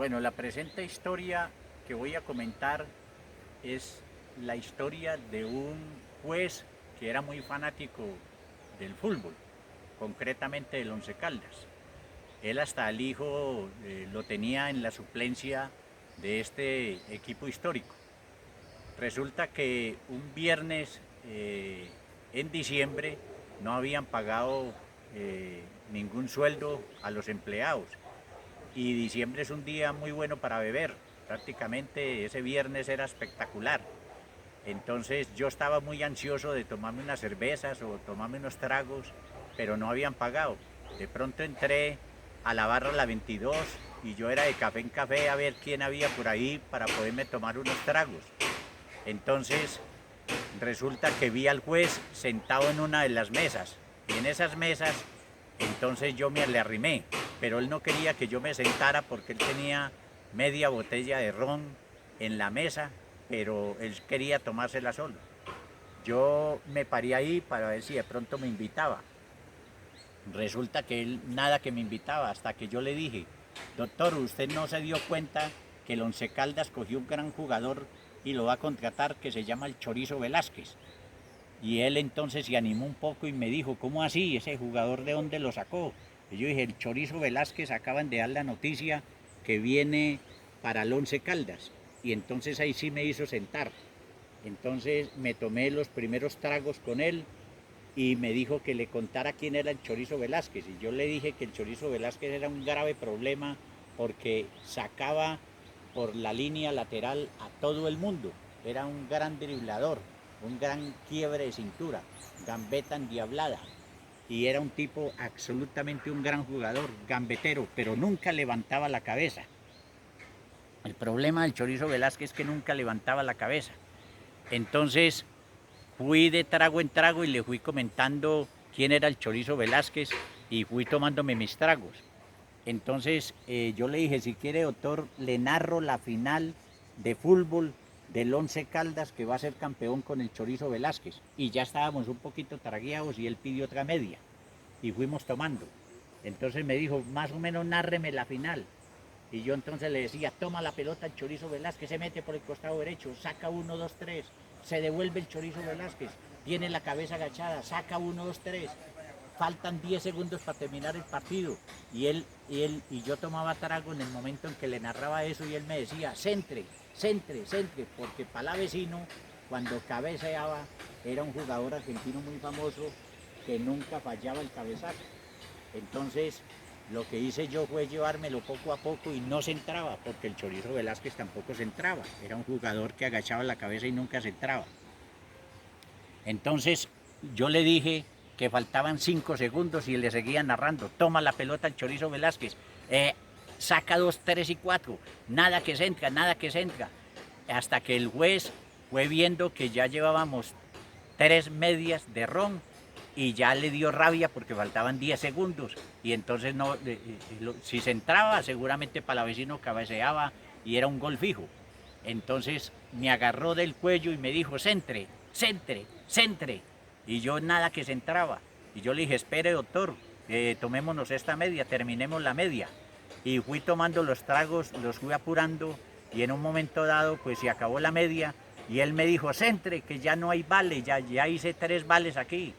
Bueno, la presente historia que voy a comentar es la historia de un juez que era muy fanático del fútbol, concretamente del Once Caldas. Él hasta el hijo lo tenía en la suplencia de este equipo histórico. Resulta que un viernes en diciembre no habían pagado ningún sueldo a los empleados y diciembre es un día muy bueno para beber. Prácticamente ese viernes era espectacular. Entonces yo estaba muy ansioso de tomarme unas cervezas o tomarme unos tragos, pero no habían pagado. De pronto entré a la barra La 22 y yo era de café en café a ver quién había por ahí para poderme tomar unos tragos. Entonces resulta que vi al juez sentado en una de las mesas y en esas mesas entonces yo me le arrimé, pero él no quería que yo me sentara porque él tenía media botella de ron en la mesa, pero él quería tomársela solo. Yo me paré ahí para ver si de pronto me invitaba. Resulta que él nada que me invitaba hasta que yo le dije: doctor, usted no se dio cuenta que el Once Caldas cogió un gran jugador y lo va a contratar, que se llama el Chorizo Velázquez. Y él entonces se animó un poco y me dijo: ¿cómo así? ¿Ese jugador de dónde lo sacó? Y yo dije: el Chorizo Velázquez, acaban de dar la noticia que viene para el Once Caldas. Y entonces ahí sí me hizo sentar. Entonces me tomé los primeros tragos con él y me dijo que le contara quién era el Chorizo Velázquez. Y yo le dije que el Chorizo Velázquez era un grave problema porque sacaba por la línea lateral a todo el mundo. Era un gran driblador, un gran quiebre de cintura, gambeta endiablada. Y era un tipo absolutamente un gran jugador, gambetero, pero nunca levantaba la cabeza. El problema del Chorizo Velázquez es que nunca levantaba la cabeza. Entonces fui de trago en trago y le fui comentando quién era el Chorizo Velázquez y fui tomándome mis tragos. Entonces yo le dije: si quiere, doctor, le narro la final de fútbol del Once Caldas, que va a ser campeón con el Chorizo Velázquez. Y ya estábamos un poquito tragueados y él pidió otra media y fuimos tomando. Entonces me dijo: más o menos nárreme la final. Y yo entonces le decía: toma la pelota el Chorizo Velázquez, se mete por el costado derecho, saca 1, 2, 3, se devuelve el Chorizo Velázquez, tiene la cabeza agachada, saca 1, 2, 3, faltan 10 segundos para terminar el partido. Y yo tomaba trago en el momento en que le narraba eso y él me decía: centre, centre, centre, porque Palavecino, cuando cabeceaba, era un jugador argentino muy famoso que nunca fallaba el cabezazo. Entonces lo que hice yo fue llevármelo poco a poco y no se entraba, porque el Chorizo Velázquez tampoco se entraba. Era un jugador que agachaba la cabeza y nunca se entraba. Entonces yo le dije que faltaban 5 segundos y le seguía narrando: toma la pelota el Chorizo Velázquez, saca 2, 3 y 4, nada que se entra, nada que se entra. Hasta que el juez fue viendo que ya llevábamos 3 medias de ron y ya le dio rabia porque faltaban 10 segundos y entonces no, si se entraba seguramente Palavecino cabeceaba y era un gol fijo. Entonces me agarró del cuello y me dijo: centre, centre, centre. Y yo nada que se entraba. Y yo le dije: espere, doctor, tomémonos esta media, terminemos la media. Y fui tomando los tragos, los fui apurando y en un momento dado pues se acabó la media y él me dijo: centre, que ya no hay vale, ya hice 3 vales aquí.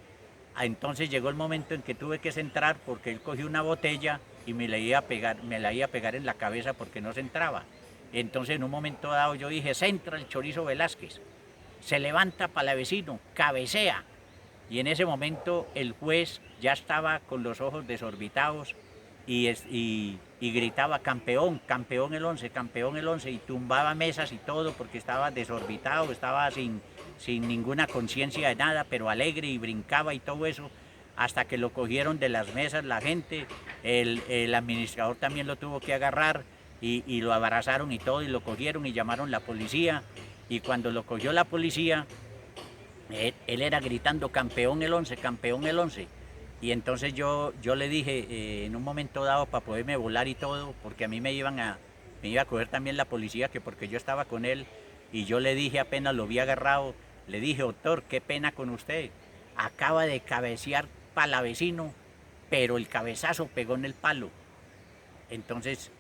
Entonces llegó el momento en que tuve que centrar porque él cogió una botella y me la iba a pegar en la cabeza porque no se entraba. Entonces en un momento dado yo dije: centra el Chorizo Velázquez. Se levanta Palavecino, cabecea. Y en ese momento el juez ya estaba con los ojos desorbitados y gritaba: campeón, campeón el 11, campeón el 11, y tumbaba mesas y todo porque estaba desorbitado, estaba sin ninguna conciencia de nada, pero alegre, y brincaba y todo eso, hasta que lo cogieron de las mesas la gente. El administrador también lo tuvo que agarrar y lo abrazaron y todo, y lo cogieron y llamaron la policía. Y cuando lo cogió la policía, él era gritando: campeón el 11, campeón el 11. Y entonces yo le dije en un momento dado, para poderme volar y todo, porque a mí me iba a coger también la policía, que porque yo estaba con él, y yo le dije, apenas lo vi agarrado, le dije: doctor, qué pena con usted, acaba de cabecear Palavecino, pero el cabezazo pegó en el palo. Entonces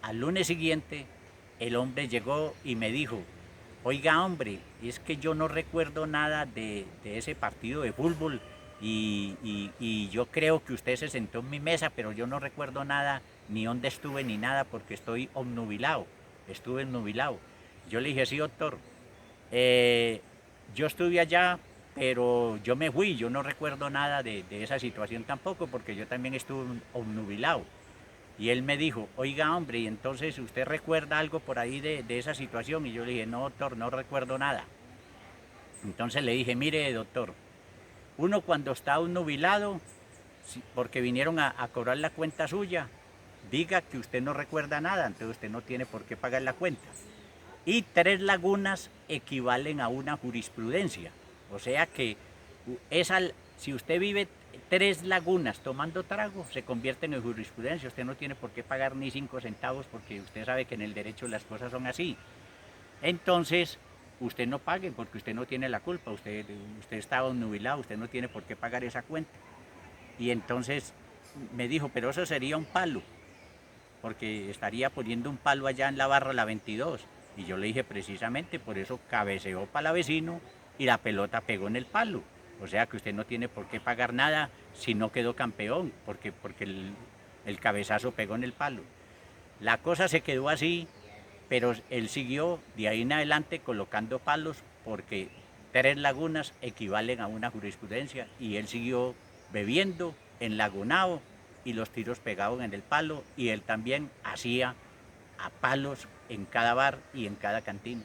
al lunes siguiente el hombre llegó y me dijo, oiga hombre, es que yo no recuerdo nada de ese partido de fútbol y yo creo que usted se sentó en mi mesa, pero yo no recuerdo nada, ni dónde estuve ni nada, porque estoy obnubilado, estuve obnubilado. Yo le dije, sí doctor, eh, yo estuve allá, pero yo me fui, yo no recuerdo nada de esa situación tampoco, porque yo también estuve obnubilado. Y él me dijo, oiga hombre, y entonces usted recuerda algo por ahí de esa situación. Y yo le dije, no doctor, no recuerdo nada. Entonces le dije, mire doctor, uno cuando está nubilado, porque vinieron a cobrar la cuenta suya, diga que usted no recuerda nada, entonces usted no tiene por qué pagar la cuenta. Y 3 lagunas equivalen a una jurisprudencia. O sea que si usted vive 3 lagunas tomando trago, se convierten en jurisprudencia. Usted no tiene por qué pagar ni 5 centavos porque usted sabe que en el derecho las cosas son así. Entonces, usted no pague porque usted no tiene la culpa. Usted está obnubilado, usted no tiene por qué pagar esa cuenta. Y entonces me dijo, pero eso sería un palo, porque estaría poniendo un palo allá en la barra la 22. Y yo le dije, precisamente por eso cabeceó para la vecino y la pelota pegó en el palo. O sea que usted no tiene por qué pagar nada si no quedó campeón, porque el cabezazo pegó en el palo. La cosa se quedó así, pero él siguió de ahí en adelante colocando palos porque 3 lagunas equivalen a una jurisprudencia y él siguió bebiendo, enlagunado y los tiros pegados en el palo y él también hacía a palos en cada bar y en cada cantina.